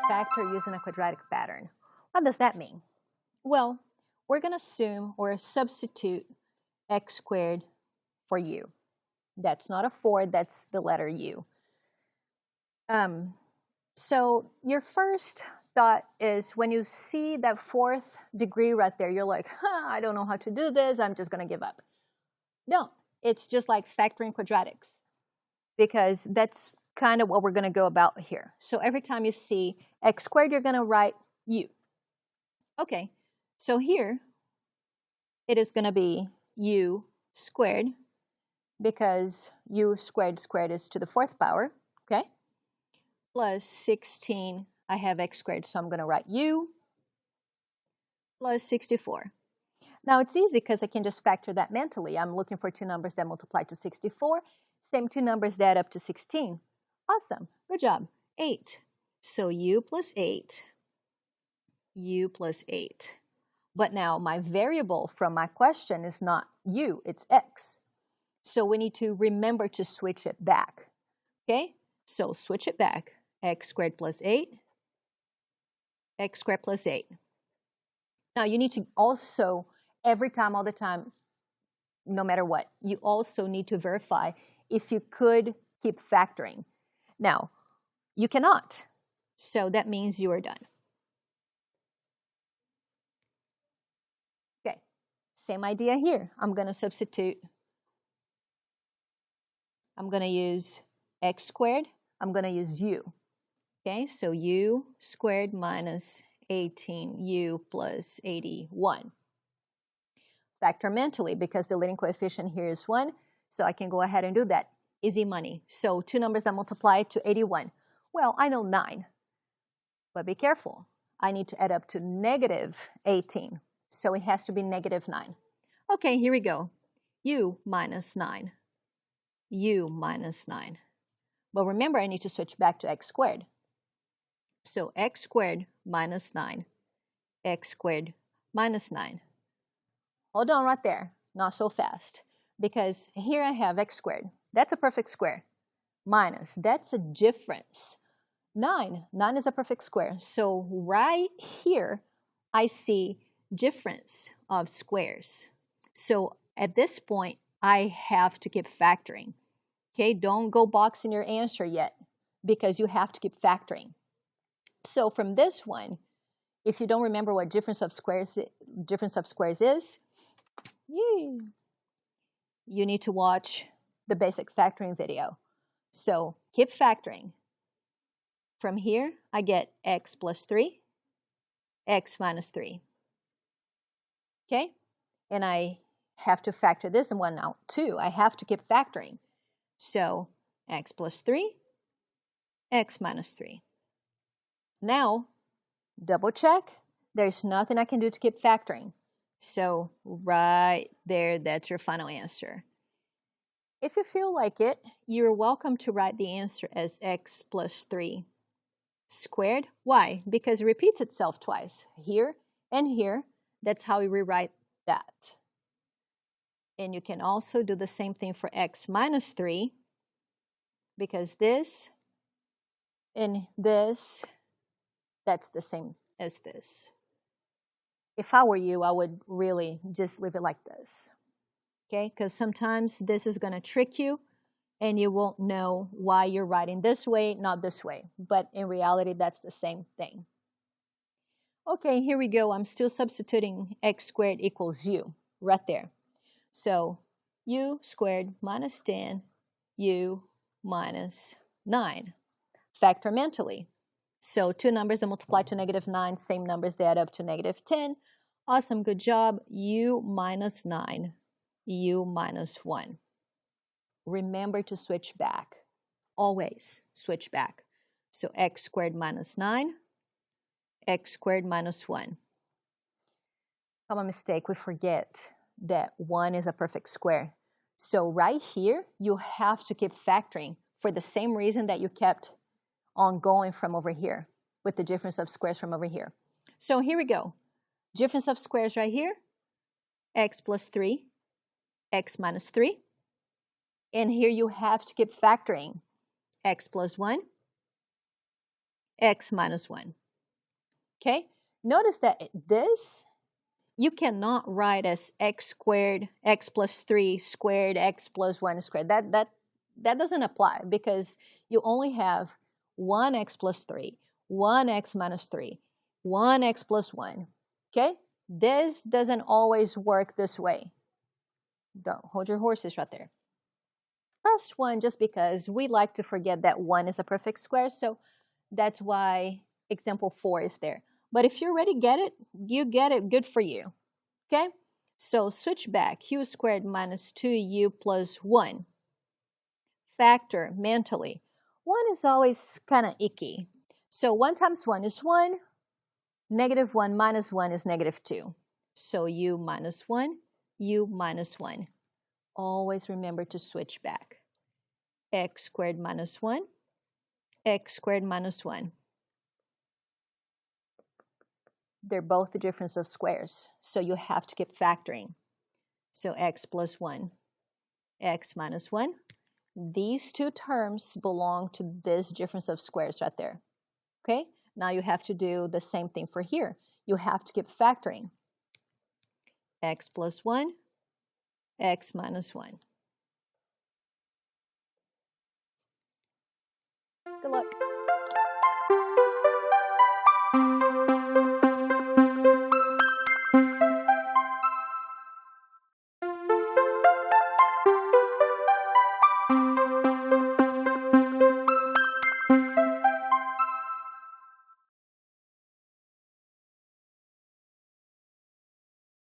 factor using a quadratic pattern. What does that mean? Well, we're going to assume or substitute x squared for u. That's not a 4, that's the letter u. So your first thought is when you see that 4th degree right there, you're like, I don't know how to do this, I'm just going to give up. No, it's just like factoring quadratics, because that's kind of what we're going to go about here. So every time you see x squared, you're going to write u. Okay, so here it is going to be u squared, because u squared is to the 4th power, okay? Plus 16, I have x squared, so I'm going to write u plus 64. Now it's easy because I can just factor that mentally. I'm looking for two numbers that multiply to 64. Same two numbers that add up to 16. Awesome, good job. 8. So u plus 8, u plus 8. But now my variable from my question is not u, it's x. So we need to remember to switch it back. Okay, so switch it back. X squared plus 8, x squared plus 8. Now you need to also, every time, all the time, no matter what, you also need to verify if you could keep factoring. Now, you cannot, so that means you are done. Okay, same idea here. I'm going to substitute. I'm going to use x squared. I'm going to use u. Okay, so u squared minus 18u plus 81. Factor mentally, because the leading coefficient here is 1, so I can go ahead and do that. Easy money. So two numbers that multiply to 81. Well, I know 9, but be careful. I need to add up to negative 18, so it has to be negative 9. Okay, here we go. U minus 9. U minus 9. But remember, I need to switch back to x squared. So x squared minus 9. X squared minus 9. Hold on right there. Not so fast. Because here I have x squared. That's a perfect square. Minus, that's a difference. 9 is a perfect square. So right here, I see difference of squares. So at this point, I have to keep factoring. Okay, don't go boxing your answer yet, because you have to keep factoring. So from this one, if you don't remember what difference of squares is, you need to watch the basic factoring video. So keep factoring. From here, I get x plus 3, x minus 3. Okay? And I have to factor this one out too. I have to keep factoring. So x plus 3, x minus 3. Now, double check. There's nothing I can do to keep factoring. So right there, that's your final answer. If you feel like it, you're welcome to write the answer as x plus 3 squared. Why? Because it repeats itself twice, here and here. That's how we rewrite that. And you can also do the same thing for x minus 3, because this and this, that's the same as this. If I were you, I would really just leave it like this. Okay, because sometimes this is going to trick you and you won't know why you're writing this way, not this way. But in reality, that's the same thing. Okay, here we go. I'm still substituting x squared equals u right there. So u squared minus 10, u minus 9. Factor mentally. So two numbers that multiply to negative 9, same numbers that add up to negative 10. Awesome, good job. U minus 9, u minus 1. Remember to switch back. Always switch back. So x squared minus 9, x squared minus 1. Common mistake, we forget that 1 is a perfect square. So right here, you have to keep factoring for the same reason that you kept on going from over here with the difference of squares from over here. So here we go. Difference of squares right here, x plus 3, x minus 3. And here you have to keep factoring x plus 1, x minus 1. Okay? Notice that this you cannot write as x squared, x plus 3 squared, x plus 1 squared. That doesn't apply because you only have 1x plus 3, 1x minus 3, 1x plus 1. Okay? This doesn't always work this way. Don't hold your horses right there. Last one, just because we like to forget that 1 is a perfect square, so that's why example 4 is there. But if you already get it, you get it, good for you. Okay? So switch back, u squared minus 2u plus 1. Factor mentally. 1 is always kind of icky. So 1 times 1 is 1. Negative 1 minus 1 is negative 2. So u minus 1, u minus 1. Always remember to switch back. X squared minus 1, x squared minus 1. They're both the difference of squares, so you have to keep factoring. So x plus 1, x minus 1. These two terms belong to this difference of squares right there. Okay? Now you have to do the same thing for here. You have to keep factoring. X plus 1, x minus 1. Good luck.